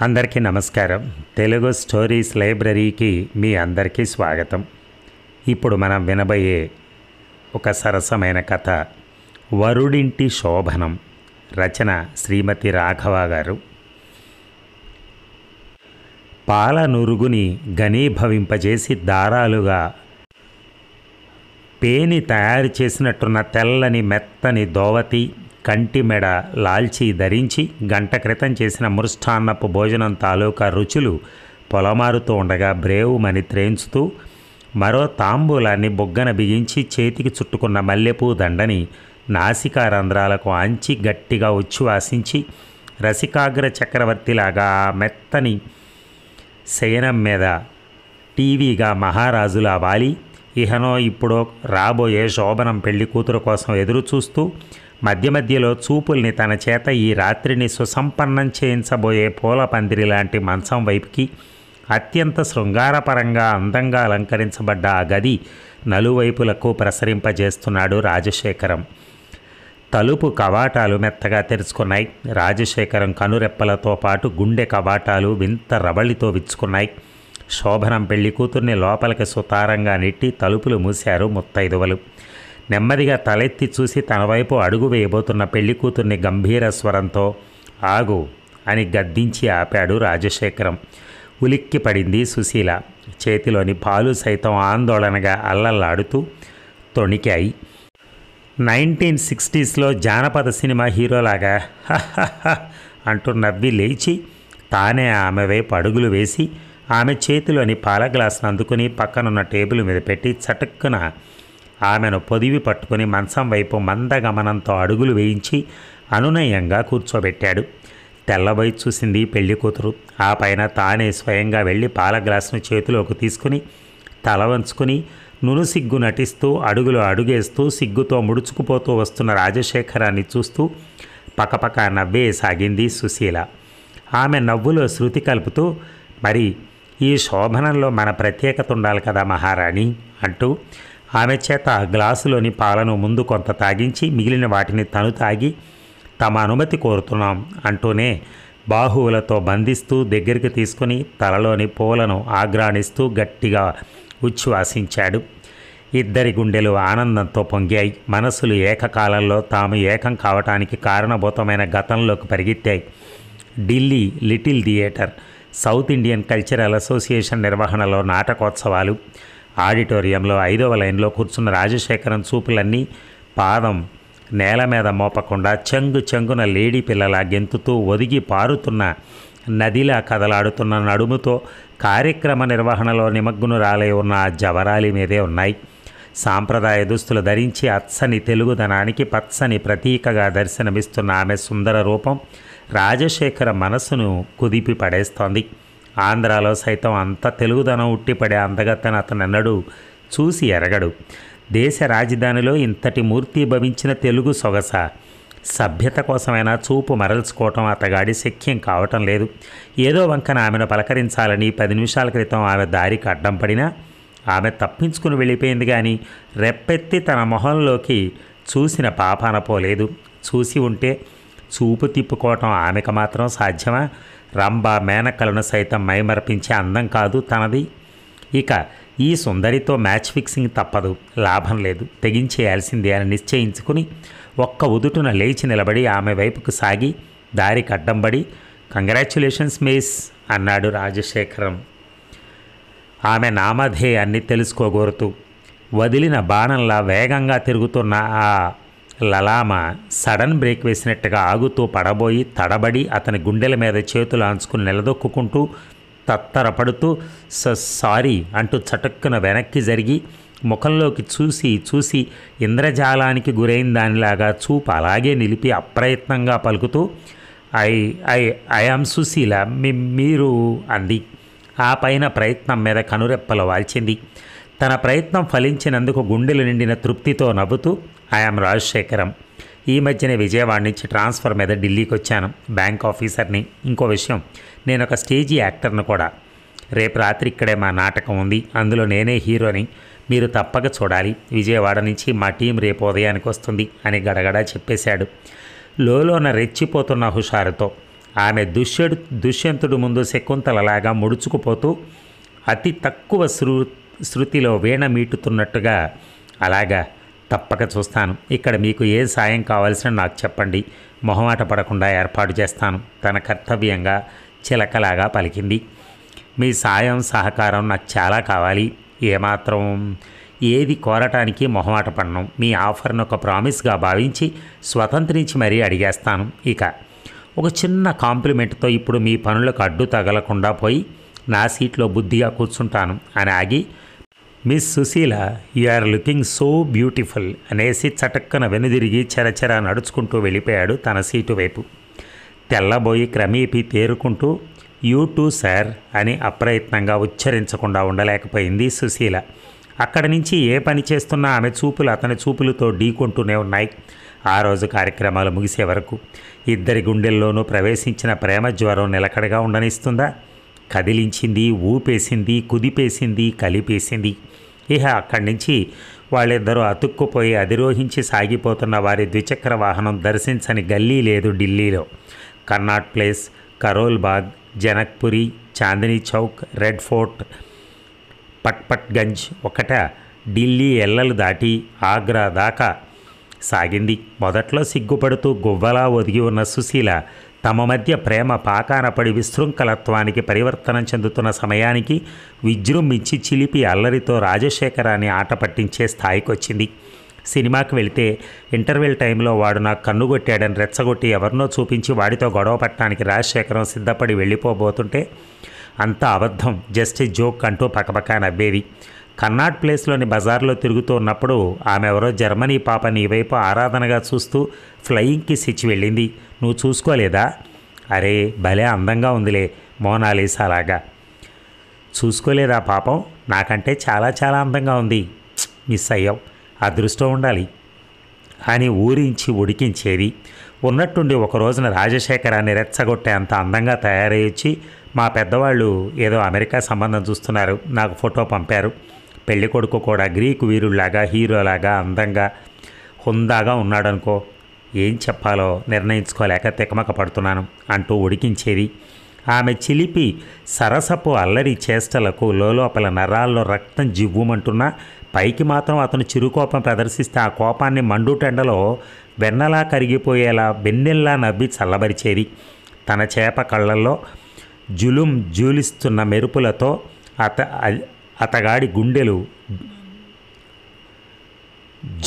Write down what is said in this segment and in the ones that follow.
అందరికీ నమస్కారం. తెలుగు స్టోరీస్ లైబ్రరీకి మీ అందరికీ స్వాగతం. ఇప్పుడు మనం వినబోయే ఒక సరసమైన కథ వరుడింటి శోభనం. రచన శ్రీమతి రాఘవ గారు. పాల నురుగుని ఘనీభవింపజేసి దారాలుగా పేని తయారు చేసినట్టున్న తెల్లని మెత్తని దోవతి, కంటి మెడ లాల్చీ ధరించి గంట క్రితం చేసిన మృష్టాన్నపు భోజనం తాలూకా రుచులు పొలమారుతూ ఉండగా బ్రేవుమని త్రేంచుతూ మరో తాంబూలాన్ని బొగ్గన బిగించి చేతికి చుట్టుకున్న మల్లెపూ దండని నాసికా రంధ్రాలకు అంచి గట్టిగా ఉచ్ఛ్వాసించి రసికాగ్ర చక్రవర్తిలాగా ఆ మెత్తని శయనం మీద టీవీగా మహారాజులా వాలి ఇహనో ఇప్పుడో రాబోయే శోభనం పెళ్లి కూతురు కోసం ఎదురు చూస్తూ మధ్య మధ్యలో చూపుల్ని తన చేత ఈ రాత్రిని సుసంపన్నం చేయించబోయే పూల పందిరి లాంటి మంచం వైపుకి అత్యంత శృంగారపరంగా అందంగా అలంకరించబడ్డ ఆ గది నలువైపులకు ప్రసరింపజేస్తున్నాడు రాజశేఖరం. తలుపు కవాటాలు మెత్తగా తెరుచుకున్నాయి. రాజశేఖరం కనురెప్పలతో పాటు గుండె కవాటాలు వింత రవళితో విచ్చుకున్నాయి. శోభనం పెళ్లి కూతుర్ని లోపలికి సుతారంగా నెట్టి తలుపులు మూశారు ముత్తైదువలు. నెమ్మదిగా తలెత్తి చూసి తన వైపు అడుగు వేయబోతున్న పెళ్లి కూతుర్ని గంభీర స్వరంతో ఆగు అని గద్దించి ఆపాడు రాజశేఖరం. ఉలిక్కి పడింది సుశీల. చేతిలోని పాలు సైతం ఆందోళనగా అల్లల్లాడుతూ తొణికాయి. 1960s జానపద సినిమా హీరోలాగా హహ అంటూ నవ్వి లేచి తానే ఆమె వైపు అడుగులు వేసి ఆమె చేతిలోని పాల గ్లాసును అందుకుని పక్కనున్న టేబుల్ మీద పెట్టి చటుక్కున ఆమెను పొదివి పట్టుకుని మంచం వైపు మందగమనంతో అడుగులు వేయించి అనునయంగా కూర్చోబెట్టాడు. తెల్లబోయి చూసింది పెళ్లి కూతురు. ఆ పైన తానే స్వయంగా వెళ్ళి పాల గ్లాసును చేతిలోకి తీసుకుని తల వంచుకుని నునుసిగ్గు నటిస్తూ అడుగులు అడుగేస్తూ సిగ్గుతో ముడుచుకుపోతూ వస్తున్న రాజశేఖరాన్ని చూస్తూ పకపక నవ్వేసాగింది సుశీల. ఆమె నవ్వులో శృతి కలుపుతూ మరి ఈ శోభనంలో మన ప్రత్యేకత ఉండాలి కదా మహారాణి అంటూ ఆమె చేత గ్లాసులోని పాలను ముందు కొంత తాగించి మిగిలిన వాటిని తను తాగి తమ అనుమతి కోరుతున్నాం అంటూనే బాహువులతో బంధిస్తూ దగ్గరికి తీసుకుని తలలోని పూలను ఆగ్రాణిస్తూ గట్టిగా ఉచ్ఛ్వాసించాడు. ఇద్దరి గుండెలు ఆనందంతో పొంగాయి. మనసులు ఏకకాలంలో తాము ఏకం కావటానికి కారణభూతమైన గతంలోకి పరిగెత్తాయి. Delhi little theatre, south Indian cultural association నిర్వహణలో నాటకోత్సవాలు. ఆడిటోరియంలో 5వ లైన్లో కూర్చున్న రాజశేఖరం చూపులన్నీ పాదం నేల మీద మోపకుండా చెంగు చెంగున లేడీ పిల్లలా గెంతుతూ ఒదిగి పారుతున్న నదిలా కదలాడుతున్న నడుముతో కార్యక్రమ నిర్వహణలో నిమగ్నురాలై ఉన్న ఆ జవరాలి మీదే ఉన్నాయి. సాంప్రదాయ దుస్తులు ధరించి అచ్చని తెలుగుదనానికి పచ్చని ప్రతీకగా దర్శనమిస్తున్న ఆమె సుందర రూపం రాజశేఖర మనసును కుదిపి పడేస్తోంది. ఆంధ్రాలో సైతం అంత తెలుగుదనం ఉట్టిపడే అందగత్తెను అతనెన్నడూ చూసి ఎరగడు. దేశ రాజధానిలో ఇంతటి మూర్తి భవించిన తెలుగు సొగస సభ్యత కోసమైనా చూపు మరల్చుకోవటం అతగాడి శక్యం కావటం లేదు. ఏదో వంకన ఆమెను పలకరించాలని 10 నిమిషాల క్రితం ఆమె దారికి అడ్డం పడినా ఆమె తప్పించుకుని వెళ్ళిపోయింది. కానీ రెప్పెత్తి తన మొహంలోకి చూసిన పాపాన పోలేదు. చూసి ఉంటే చూపు తిప్పుకోవటం ఆమెకు మాత్రం సాధ్యమా? రంభ మేనకలను సైతం మైమరపించే అందం కాదు తనది. ఇక ఈ సుందరితో మ్యాచ్ ఫిక్సింగ్ తప్పదు, లాభం లేదు, తెగించేయాల్సిందే అని నిశ్చయించుకుని ఒక్క ఉదుటున లేచి నిలబడి ఆమె వైపుకు సాగి దారికి అడ్డంబడి కంగ్రాచ్యులేషన్స్ మిస్ అన్నాడు రాజశేఖరం. ఆమె నామధేయాన్ని తెలుసుకోగోరుతూ వదిలిన బాణంలా వేగంగా తిరుగుతున్న ఆ లలామ సడన్ బ్రేక్ వేసినట్టుగా ఆగుతూ పడబోయి తడబడి అతని గుండెల మీద చేతులు ఆంచుకుని నిలదొక్కుంటూ తత్తరపడుతూ సారీ అంటూ చటుక్కున వెనక్కి జరిగి ముఖంలోకి చూసి ఇంద్రజాలానికి గురైన దానిలాగా చూపు అలాగే నిలిపి అప్రయత్నంగా పలుకుతూ ఐ ఆమ్ సుశీల, మీరు అంది. ఆ పైన ప్రయత్నం మీద కనురెప్పలు వాల్చింది. తన ప్రయత్నం ఫలించినందుకు గుండెలు నిండిన తృప్తితో నవ్వుతూ ఐఆమ్ రాజశేఖరం. ఈ మధ్యనే విజయవాడ నుంచి ట్రాన్స్ఫర్ మీద ఢిల్లీకి వచ్చాను. బ్యాంక్ ఆఫీసర్ని. ఇంకో విషయం, నేను ఒక స్టేజీ యాక్టర్ను కూడా. రేపు రాత్రి ఇక్కడే మా నాటకం ఉంది. అందులో నేనే హీరోని. మీరు తప్పక చూడాలి. విజయవాడ నుంచి మా టీం రేపు ఉదయానికి వస్తుంది అని గడగడా చెప్పేశాడు. లోలోన రెచ్చిపోతున్న హుషారుతో. ఆమె దుష్యంతుడు ముందు శకుంతలలాగా ముడుచుకుపోతూ అతి తక్కువ శృతిలో వీణ మీటుతున్నట్టుగా, అలాగా, తప్పక చూస్తాను. ఇక్కడ మీకు ఏ సాయం కావాల్సిన నాకు చెప్పండి, మొహమాట పడకుండా ఏర్పాటు చేస్తాను తన కర్తవ్యంగా చిలకలాగా పలికింది. మీ సాయం సహకారం నాకు చాలా కావాలి. ఏమాత్రం ఏది కోరటానికి మొహమాట పడను. మీ ఆఫర్ను ఒక ప్రామిస్గా భావించి స్వతంత్రించి మరీ అడిగేస్తాను. ఇక ఒక చిన్న కాంప్లిమెంట్తో ఇప్పుడు మీ పనులకు అడ్డు తగలకుండా పోయి నా సీట్లో బుద్ధిగా కూర్చుంటాను అని ఆగి, miss Susheela, you are looking so beautiful అనేసి చటక్కన వెనుదిరిగి చెరచెర నడుచుకుంటూ వెళ్ళిపోయాడు తన సీటు వైపు. తెల్లబోయి క్రమేపీ తేరుకుంటూ యూ టూ సార్ అని అప్రయత్నంగా ఉచ్చరించకుండా ఉండలేకపోయింది సుశీల. అక్కడి నుంచి ఏ పని చేస్తున్నా ఆమె చూపులు అతని చూపులతో ఢీకొంటూనే ఉన్నాయి. ఆ రోజు కార్యక్రమాలు ముగిసే వరకు ఇద్దరి గుండెల్లోనూ ప్రవేశించిన ప్రేమ జ్వరం నిలకడగా ఉండనిస్తుందా? కదిలించింది, ఊపేసింది, కుదిపేసింది, కలిపేసింది. ఇహ అక్కడి నుంచి వాళ్ళిద్దరూ అతుక్కుపోయి అధిరోహించి సాగిపోతున్న వారి ద్విచక్ర వాహనం దర్శించని గల్లీ లేదు ఢిల్లీలో. కర్నాట్ ప్లేస్, కరోల్ బాగ్, జనక్పురి, చాందినీ చౌక్, రెడ్ ఫోర్ట్, పట్పట్గంజ్ ఒకట ఢిల్లీ ఎల్లలు దాటి ఆగ్రా దాకా సాగింది. మొదట్లో సిగ్గుపడుతూ గువ్వలా ఒదిగి ఉన్న సుశీల తమ మధ్య ప్రేమ పాకాన పడి విశృంఖలత్వానికి పరివర్తనం చెందుతున్న సమయానికి విజృంభించి చిలిపి అల్లరితో రాజశేఖరాన్ని ఆట పట్టించే స్థాయికి వచ్చింది. సినిమాకి వెళితే ఇంటర్వెల్ టైంలో వాడు నాకు కన్నుగొట్టాడని రెచ్చగొట్టి ఎవరినో చూపించి వాడితో గొడవ పట్టడానికి రాజశేఖరం సిద్ధపడి వెళ్ళిపోబోతుంటే అంతా అబద్ధం, జస్ట్ జోక్ అంటూ పక్కపక్క నవ్వేది. కర్నాట్ ప్లేస్లోని బజార్లో తిరుగుతూ ఉన్నప్పుడు ఆమె ఎవరో జర్మనీ పాప నీ వైపు ఆరాధనగా చూస్తూ ఫ్లయింగ్ కిస్ ఇచ్చి వెళ్ళింది. నువ్వు చూసుకోలేదా? అరే భలే అందంగా ఉందిలే, మోనాలీసా లాగా. చూసుకోలేదా పాపం? నాకంటే చాలా చాలా అందంగా ఉంది. మిస్ అయ్యావు, అదృష్టం ఉండాలి అని ఊరించి ఉడికించేది. ఉన్నట్టుండి ఒక రోజున రాజశేఖరాన్ని రెచ్చగొట్టే అంత అందంగా తయారయ్యొచ్చి మా పెద్దవాళ్ళు ఏదో అమెరికా సంబంధం చూస్తున్నారు, నాకు ఫోటో పంపారు. పెళ్లి కొడుకు కూడా గ్రీకు వీరుల్లాగా హీరోలాగా అందంగా హుందాగా ఉన్నాడనుకో, ఏం చెప్పాలో నిర్ణయించుకోలేక తికమక పడుతున్నాను అంటూ ఉడికించేది. ఆమె చిలిపి సరసపు అల్లరి చేష్టలకు లోపల నరాల్లో రక్తం జివ్వుమంటున్నా పైకి మాత్రం అతను చిరుకోపం ప్రదర్శిస్తే ఆ కోపాన్ని మండుటెండలో వెన్నలా కరిగిపోయేలా వెన్నెల్లా నవ్వి చల్లబరిచేది. తన చేప కళ్ళల్లో జూలిస్తున్న మెరుపులతో అతగాడి గుండెలు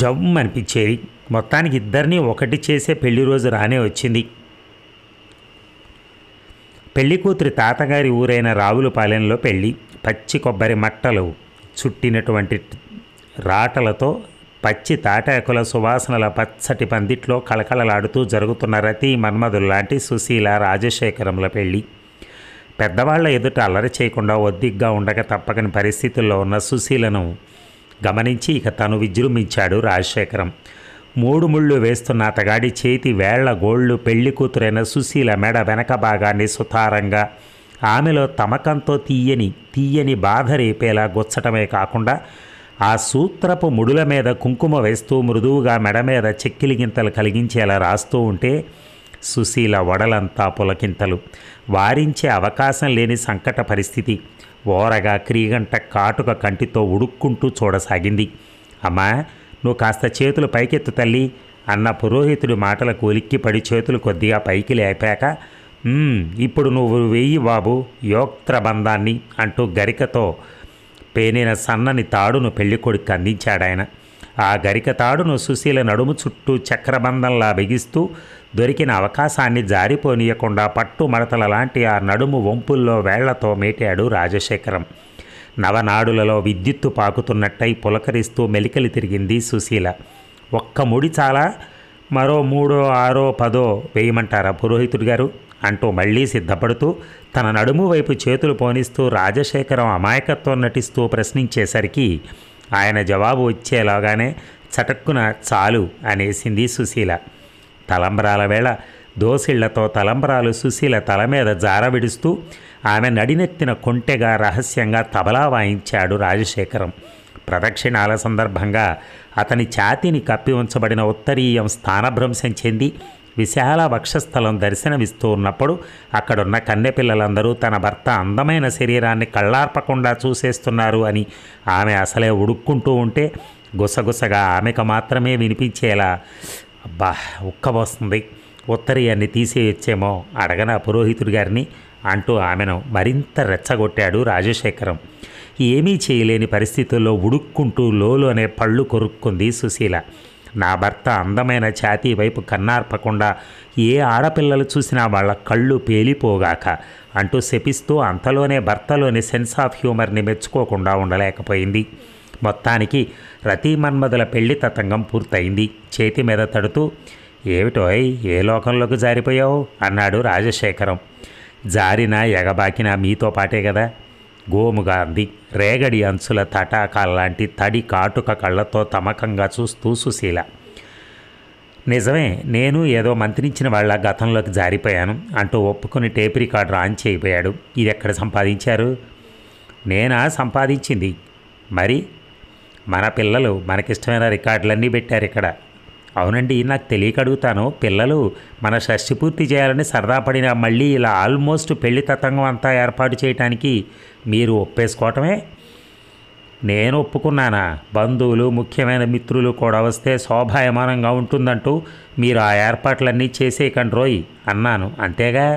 జమ్మనిపించేది. మొత్తానికి ఇద్దరినీ ఒకటి చేసే పెళ్లి రోజు రానే వచ్చింది. పెళ్లి కూతురి తాతగారి ఊరైన రావులపాలెంలో పెళ్లి. పచ్చి కొబ్బరి మట్టలు చుట్టినటువంటి రాటలతో పచ్చి తాటాకుల సువాసనల పచ్చటి పందిట్లో కళకళలాడుతూ జరుగుతున్న రతి మన్మధుల్లాంటి సుశీల రాజశేఖరంల పెళ్లి. పెద్దవాళ్ల ఎదుట అల్లరి చేయకుండా ఒద్దిగ్గా ఉండక తప్పకని పరిస్థితుల్లో ఉన్న సుశీలను గమనించి ఇక తను విజృంభించాడు రాజశేఖరం. 3 ముళ్ళు వేస్తున్న అతగాడి చేతి వేళ్ల గోళ్లు పెళ్లి కూతురైన సుశీల మెడ వెనక భాగాన్ని సుతారంగా ఆమెలో తమకంతో తీయని బాధ రేపేలా గుచ్చటమే కాకుండా ఆ సూత్రపు ముడుల మీద కుంకుమ వేస్తూ మృదువుగా మెడ మీద చెక్కిలిగింతలు కలిగించేలా రాస్తూ ఉంటే సుశీల వడలంతా పులకింతలు. వారించే అవకాశం లేని సంకట పరిస్థితి. ఓరగా క్రీగంట కాటుక కంటితో ఉడుక్కుంటూ చూడసాగింది. అమ్మా, నువ్వు కాస్త చేతులు పైకెత్తు తల్లి అన్న పురోహితుడి మాటలకు ఉలిక్కిపడి చేతులు కొద్దిగా పైకి లేపాక, ఇప్పుడు నువ్వు వెయ్యి బాబు యోక్త్రబంధాన్ని అంటూ గరికతో పేనిన సన్నని తాడును పెళ్ళికొడుకు అందించాడాయన. ఆ గరిక తాడును సుశీల నడుము చుట్టూ చక్రబంధంలా బిగిస్తూ దొరికిన అవకాశాన్ని జారిపోనీయకుండా పట్టు మడతల లాంటి ఆ నడుము వంపుల్లో వేళ్లతో మేటాడు రాజశేఖరం. నవనాడులలో విద్యుత్తు పాకుతున్నట్టయి పులకరిస్తూ మెలికలి తిరిగింది సుశీల. ఒక్క ముడి చాలా, మరో 3, 6, 10 వేయమంటారా పురోహితుడు గారు అంటూ మళ్ళీ సిద్ధపడుతూ తన నడుము వైపు చేతులు పోనిస్తూ రాజశేఖరం అమాయకత్వం నటిస్తూ ప్రశ్నించేసరికి ఆయన జవాబు వచ్చేలాగానే చటక్కున చాలు అనేసింది సుశీల. తలంబరాల వేళ దోసిళ్లతో తలంబరాలు సుశీల తల మీద జారవిడుస్తూ ఆమె నడినెత్తిన కొంటెగా రహస్యంగా తబలా వాయించాడు రాజశేఖరం. ప్రదక్షిణాల సందర్భంగా అతని ఛాతీని కప్పి ఉంచబడిన ఉత్తరీయం స్థానభ్రంశం చెంది విశాల వక్షస్థలం దర్శనమిస్తూ ఉన్నప్పుడు అక్కడున్న కన్నెపిల్లలందరూ తన భర్త అందమైన శరీరాన్ని కళ్ళార్పకుండా చూసేస్తున్నారు అని ఆమె అసలే ఉడుక్కుంటూ ఉంటే గుసగుసగా ఆమెకు మాత్రమే వినిపించేలా అబ్బా ఉక్కబోస్తుంది, ఉత్తరీయాన్ని తీసేయొచ్చేమో అడగన పురోహితుడి గారిని అంటూ ఆమెను మరింత రెచ్చగొట్టాడు రాజశేఖరం. ఏమీ చేయలేని పరిస్థితుల్లో ఉడుక్కుంటూ లోలోనే పళ్ళు కొరుక్కుంది సుశీల. నా భర్త అందమైన ఛాతీ వైపు కన్నార్పకుండా ఏ ఆడపిల్లలు చూసినా వాళ్ళ కళ్ళు పేలిపోగాక అంటూ శపిస్తూ అంతలోనే భర్తలోని సెన్స్ ఆఫ్ హ్యూమర్ని మెచ్చుకోకుండా ఉండలేకపోయింది. మొత్తానికి రతీమన్మధుల పెళ్లి తతంగం పూర్తయింది. చేతి మీద తడుతూ ఏమిటోయ్ ఏ లోకంలోకి జారిపోయావు అన్నాడు రాజశేఖరం. జారినా ఎగబాకినా మీతో పాటే కదా, గోముగా అంది రేగడి అంచుల తటాకాల్లాంటి తడి కాటుక కళ్ళతో తమకంగా చూస్తూ సుశీల. నిజమే, నేను ఏదో మంత్రించిన వాళ్ళ గతంలోకి జారిపోయాను అంటూ ఒప్పుకొని టేప్ రికార్డర్ ఆన్ చేయిపోయాడు. ఇది ఎక్కడ సంపాదించారు? నేనా సంపాదించింది? మరి మన పిల్లలు మనకిష్టమైన రికార్డులన్నీ పెట్టారు ఇక్కడ. అవునండి, నాకు తెలియక అడుగుతాను, పిల్లలు మన షష్టి పూర్తి చేయాలని సరదా పడిన మళ్ళీ ఇలా ఆల్మోస్ట్ పెళ్లి తతంగం అంతా ఏర్పాటు చేయడానికి మీరు ఒప్పేసుకోవటమే? నేను ఒప్పుకున్నానా? బంధువులు ముఖ్యమైన మిత్రులు కూడా వస్తే శోభాయమానంగా ఉంటుందంటూ మీరు ఆ ఏర్పాట్లన్నీ చేసేయకండి రోయ్ అన్నాను, అంతేగా.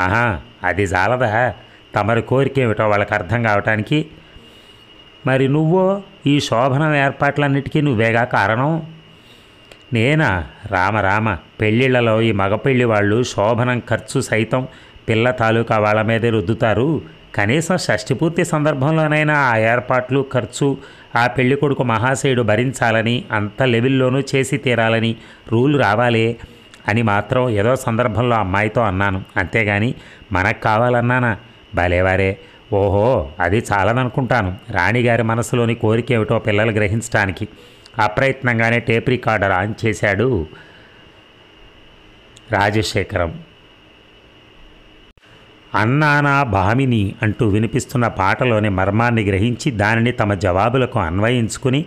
ఆహా, అది జాలదా? తమరి కోరికేమిటో వాళ్ళకి అర్థం కావటానికి. మరి నువ్వో ఈ శోభనం ఏర్పాట్లన్నిటికీ నువ్వేగా కారణం. నేనా? రామ పెళ్ళిళ్ళలో ఈ మగపెళ్ళి వాళ్ళు శోభనం ఖర్చు సైతం పిల్ల తాలూకా వాళ్ళ మీదే రుద్దుతారు. కనీసం షష్టిపూర్తి సందర్భంలోనైనా ఆ ఏర్పాట్లు ఖర్చు ఆ పెళ్లి కొడుకు మహాశయుడు భరించాలని, అంత లెవెల్లోనూ చేసి తీరాలని రూల్ రావాలే అని మాత్రం ఏదో సందర్భంలో అమ్మాయితో అన్నాను, అంతేగాని మనకు కావాలన్నానా? భలేవారే. ఓహో, అది చాలదనుకుంటాను. రాణిగారి మనసులోని కోరికేమిటో పిల్లలు గ్రహించడానికి అప్రయత్నంగానే టేప్ రికార్డర్ ఆన్ చేశాడు రాజశేఖరం. అన్నానా భామిని అంటూ వినిపిస్తున్న పాటలోని మర్మాన్ని గ్రహించి దానిని తమ జవాబులకు అన్వయించుకుని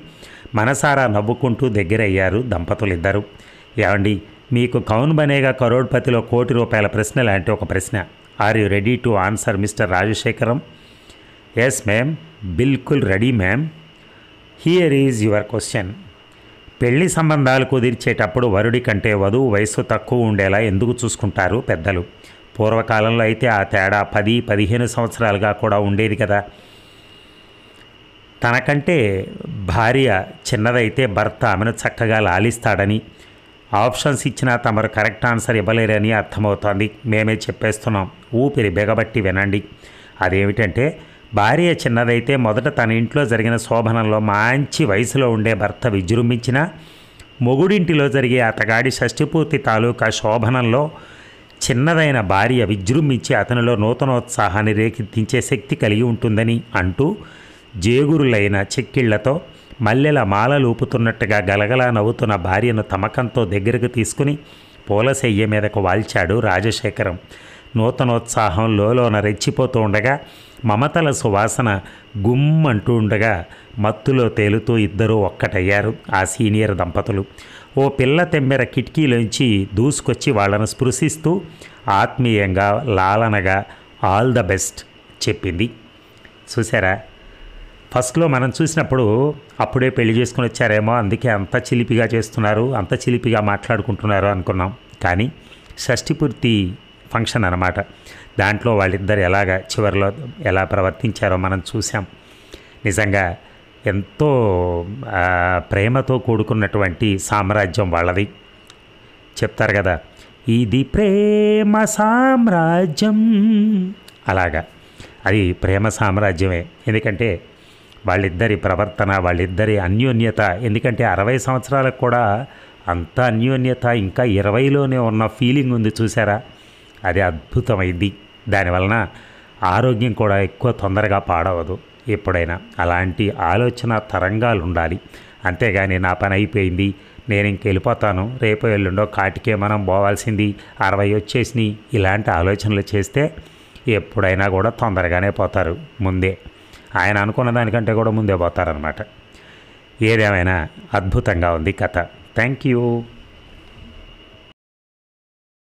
మనసారా నవ్వుకుంటూ దగ్గరయ్యారు దంపతులిద్దరూ. ఏమండి, మీకు కౌన్ బనేగా కరోడ్పతిలో ₹1,00,00,000 ప్రశ్న లాంటి ఒక ప్రశ్న. Are you ready to answer mister Rajasekharam? Yes ma'am, బిల్కుల్ ready ma'am. Here is your question. పెళ్లి సంబంధాలు కుదిర్చేటప్పుడు వరుడి కంటే వధువు వయస్సు తక్కువ ఉండేలా ఎందుకు చూసుకుంటారు పెద్దలు? పూర్వకాలంలో అయితే ఆ తేడా 10-15 సంవత్సరాలుగా కూడా ఉండేది కదా. తనకంటే భార్య చిన్నదైతే భర్త ఆమెను చక్కగా లాలిస్తాడని, ఆప్షన్స్ ఇచ్చినా తమరు కరెక్ట్ ఆన్సర్ ఇవ్వలేరని అర్థమవుతోంది. మేమే చెప్పేస్తున్నాం, ఊపిరి బిగబట్టి వినండి. అదేమిటంటే, భార్య చిన్నదైతే మొదట తన ఇంట్లో జరిగిన శోభనంలో మంచి వయసులో ఉండే భర్త విజృంభించినా, మొగుడింటిలో జరిగే అతగాడి షష్టిపూర్తి తాలూకా శోభనంలో చిన్నదైన భార్య విజృంభించి అతనిలో నూతనోత్సాహాన్ని రేకెత్తించే శక్తి కలిగి ఉంటుందని అంటూ జేగురులైన చెక్కిళ్లతో మల్లెల మాలలూపుతున్నట్టుగా గలగలా నవ్వుతున్న భార్యను తమకంతో దగ్గరకు తీసుకుని పూలశయ్య మీదకు వాల్చాడు రాజశేఖరం. నూతనోత్సాహం లోన రెచ్చిపోతూ ఉండగా, మమతల సువాసన గుమ్మంటూ ఉండగా మత్తులో తేలుతూ ఇద్దరూ ఒక్కటయ్యారు ఆ సీనియర్ దంపతులు. ఓ పిల్ల తెమ్మెర కిటికీలోంచి దూసుకొచ్చి వాళ్ళను స్పృశిస్తూ ఆత్మీయంగా లాలనగా ఆల్ ద బెస్ట్ చెప్పింది. చూసారా, ఫస్ట్లో మనం చూసినప్పుడు అప్పుడే పెళ్లి చేసుకుని వచ్చారేమో, అందుకే అంత చిలిపిగా చేస్తున్నారు, అంత చిలిపిగా మాట్లాడుకుంటున్నారు అనుకున్నాం. కానీ షష్టిపూర్తి ఫంక్షన్ అన్నమాట. దాంట్లో వాళ్ళిద్దరు చివరిలో ఎలా ప్రవర్తించారో మనం చూసాం. నిజంగా ఎంతో ప్రేమతో కూడుకున్నటువంటి సామ్రాజ్యం వాళ్ళది. చెప్తారు కదా, ఇది ప్రేమ సామ్రాజ్యం, అలాగా అది ప్రేమ సామ్రాజ్యమే. ఎందుకంటే వాళ్ళిద్దరి ప్రవర్తన, వాళ్ళిద్దరి అన్యోన్యత, ఎందుకంటే 60 సంవత్సరాలకు కూడా అంత అన్యోన్యత, ఇంకా 20లోనే ఉన్న ఫీలింగ్ ఉంది చూసారా, అది అద్భుతమైంది. దానివలన ఆరోగ్యం కూడా ఎక్కువ తొందరగా పాడవదు. ఎప్పుడైనా అలాంటి ఆలోచన తరంగాలు ఉండాలి. అంతేగాని నా పని అయిపోయింది, నేను ఇంక వెళ్ళిపోతాను, రేపు ఎల్లుండో కాటికే మనం పోవాల్సింది, 60 వచ్చేసినాయి, ఇలాంటి ఆలోచనలు చేస్తే ఎప్పుడైనా కూడా తొందరగానే పోతారు. ముందే ఆయన అనుకున్న దానికంటే కూడా ముందే పోతారనమాట. ఏదేమైనా అద్భుతంగా ఉంది కథ. Thank you.